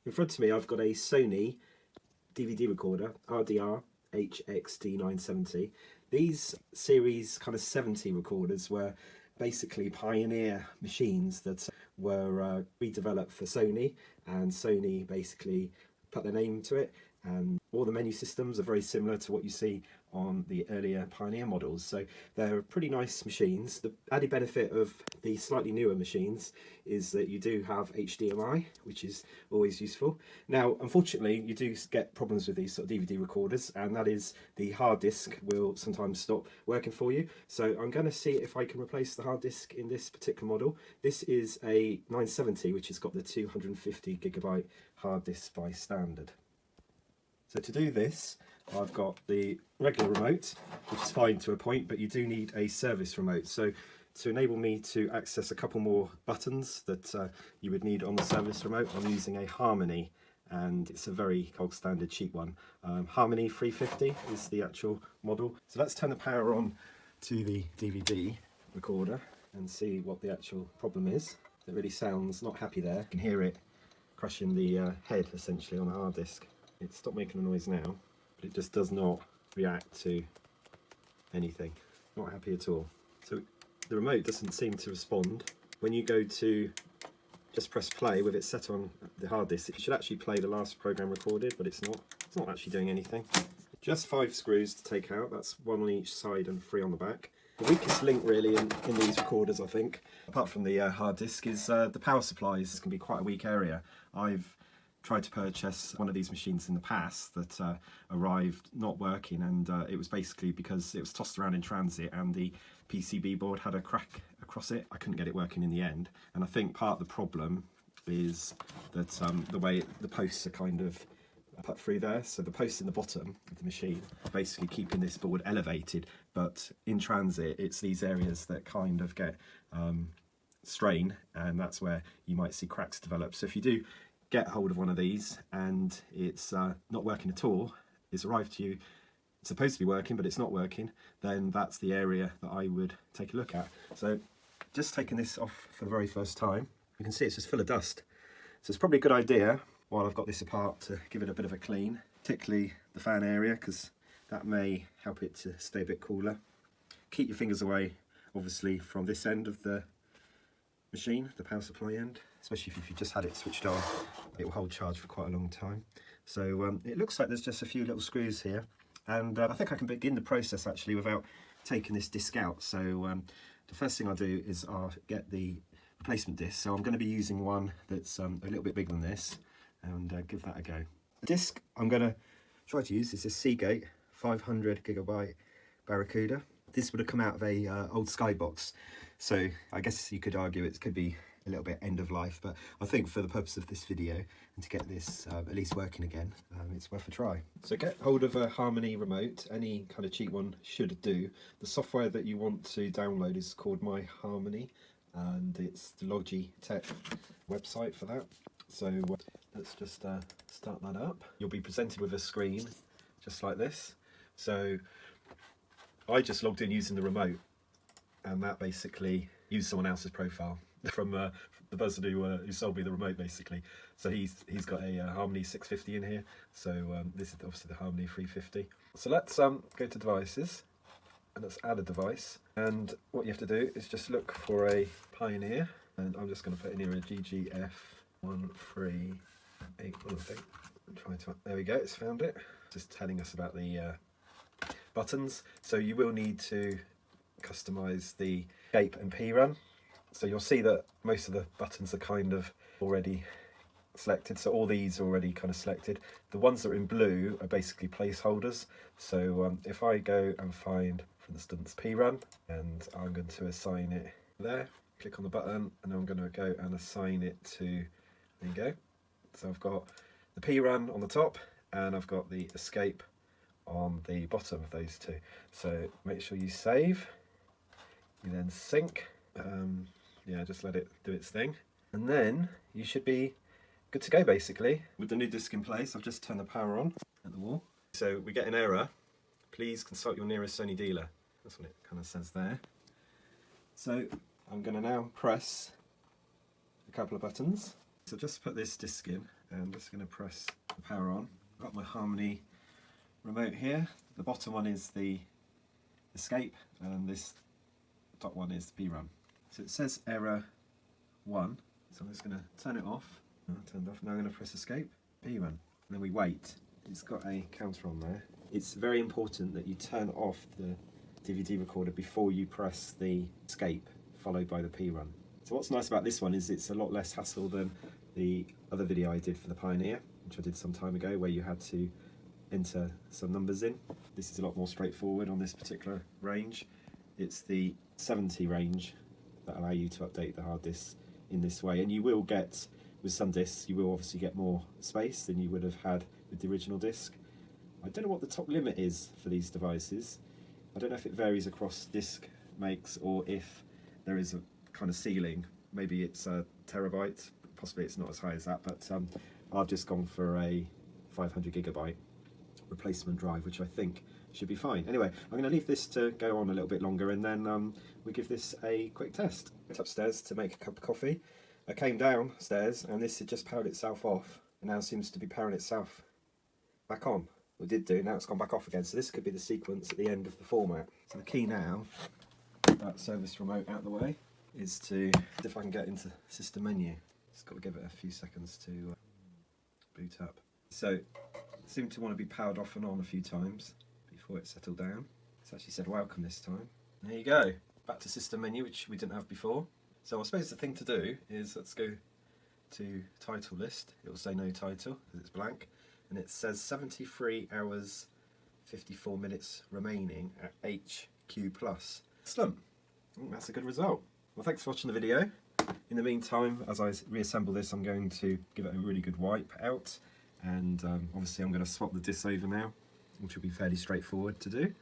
In front of me I've got a Sony DVD recorder, RDR-HXD970. These series kind of 70 recorders were basically pioneer machines that were redeveloped for Sony, and Sony basically put their name to it, and all the menu systems are very similar to what you see on the earlier Pioneer models. So they're pretty nice machines. The added benefit of the slightly newer machines is that you do have HDMI, which is always useful. Now, unfortunately, you do get problems with these sort of DVD recorders, and that is the hard disk will sometimes stop working for you. So I'm going to see if I can replace the hard disk in this particular model. This is a 970, which has got the 250GB hard disk by standard. So to do this, I've got the regular remote, which is fine to a point, but you do need a service remote. So to enable me to access a couple more buttons that you would need on the service remote, I'm using a Harmony, and it's a very gold standard cheap one. Harmony 350 is the actual model. So let's turn the power on to the DVD recorder and see what the actual problem is. It really sounds not happy there. You can hear it crushing the head essentially on the hard disk. It stopped making a noise now, but it just does not react to anything. Not happy at all. So the remote doesn't seem to respond. When you go to just press play with it set on the hard disk, it should actually play the last program recorded, but it's not. It's not actually doing anything. Just 5 screws to take out. That's 1 on each side and 3 on the back. The weakest link really in these recorders, I think, apart from the hard disk, is the power supplies. This can be quite a weak area. I've tried to purchase one of these machines in the past that arrived not working, and it was basically because it was tossed around in transit and the PCB board had a crack across it. I couldn't get it working in the end, and I think part of the problem is that the way the posts are kind of put through there. So the posts in the bottom of the machine are basically keeping this board elevated, but in transit it's these areas that kind of get strain, and that's where you might see cracks develop. So if you do get hold of one of these and it's not working at all, it's arrived to you, it's supposed to be working but it's not working, then that's the area that I would take a look at. So just taking this off for the very first time, you can see it's just full of dust. So it's probably a good idea, while I've got this apart, to give it a bit of a clean, particularly the fan area, because that may help it to stay a bit cooler. Keep your fingers away obviously from this end of the machine, the power supply end, especially if you just had it switched on. It will hold charge for quite a long time. So it looks like there's just a few little screws here, and I think I can begin the process actually without taking this disc out. So the first thing I'll do is I'll get the replacement disc. So I'm going to be using one that's a little bit bigger than this, and give that a go. The disc I'm going to try to use is a Seagate 500GB Barracuda. This would have come out of a old Skybox, so I guess you could argue it could be a little bit end of life, but I think for the purpose of this video and to get this at least working again, it's worth a try. So get hold of a Harmony remote. Any kind of cheap one should do. The software that you want to download is called My Harmony, and it's the Logitech website for that. So let's just start that up. You'll be presented with a screen just like this. So I just logged in using the remote, and that basically used someone else's profile from the person who sold me the remote basically. So he's got a Harmony 650 in here. So this is obviously the Harmony 350. So let's go to devices and let's add a device. And what you have to do is just look for a Pioneer, and I'm just going to put in here a GGF138. There we go, it's found it. Just telling us about the buttons. So you will need to customize the shape and P run. So you'll see that most of the buttons are kind of already selected. So all these are already kind of selected. The ones that are in blue are basically placeholders. So if I go and find, for instance, P run, and I'm going to assign it there, click on the button, and I'm going to go and assign it to, there you go. So I've got the P run on the top, and I've got the escape on the bottom of those two. So make sure you save, you then sync, yeah, just let it do its thing, and then you should be good to go basically. With the new disc in place, I've just turned the power on at the wall. So we get an error, please consult your nearest Sony dealer. That's what it kind of says there. So I'm going to now press a couple of buttons. So just put this disc in, and I'm just going to press the power on. I've got my Harmony remote here. The bottom one is the escape, and this top one is the P-run. So it says error 1, so I'm just going to turn it off. Turned off. Now I'm going to press escape, P-run, and then we wait. It's got a counter on there. It's very important that you turn off the DVD recorder before you press the escape, followed by the P-run. So what's nice about this one is it's a lot less hassle than the other video I did for the Pioneer, which I did some time ago, where you had to enter some numbers in. This is a lot more straightforward on this particular range. It's the 70 range that allow you to update the hard disk in this way, and you will get, with some discs, you will obviously get more space than you would have had with the original disc. I don't know what the top limit is for these devices. I don't know if it varies across disc makes or if there is a kind of ceiling. Maybe it's a terabyte, possibly it's not as high as that, but I've just gone for a 500 gigabyte replacement drive, which I think should be fine. Anyway, I'm going to leave this to go on a little bit longer, and then we give this a quick test. I went upstairs to make a cup of coffee. I came downstairs and this had just powered itself off, and now seems to be powering itself back on. It did do, now it's gone back off again, so this could be the sequence at the end of the format. So the key now, that service remote out of the way, is to, if I can get into system menu, just got to give it a few seconds to boot up. So it seemed to want to be powered off and on a few times before it settled down. It's actually said welcome this time. There you go, back to system menu, which we didn't have before. So I suppose the thing to do is, let's go to title list. It will say no title because it's blank, and it says 73 hours 54 minutes remaining at HQ+. Excellent. That's a good result. Well, thanks for watching the video. In the meantime, as I reassemble this, I'm going to give it a really good wipe out, and obviously I'm going to swap the discs over now, which will be fairly straightforward to do.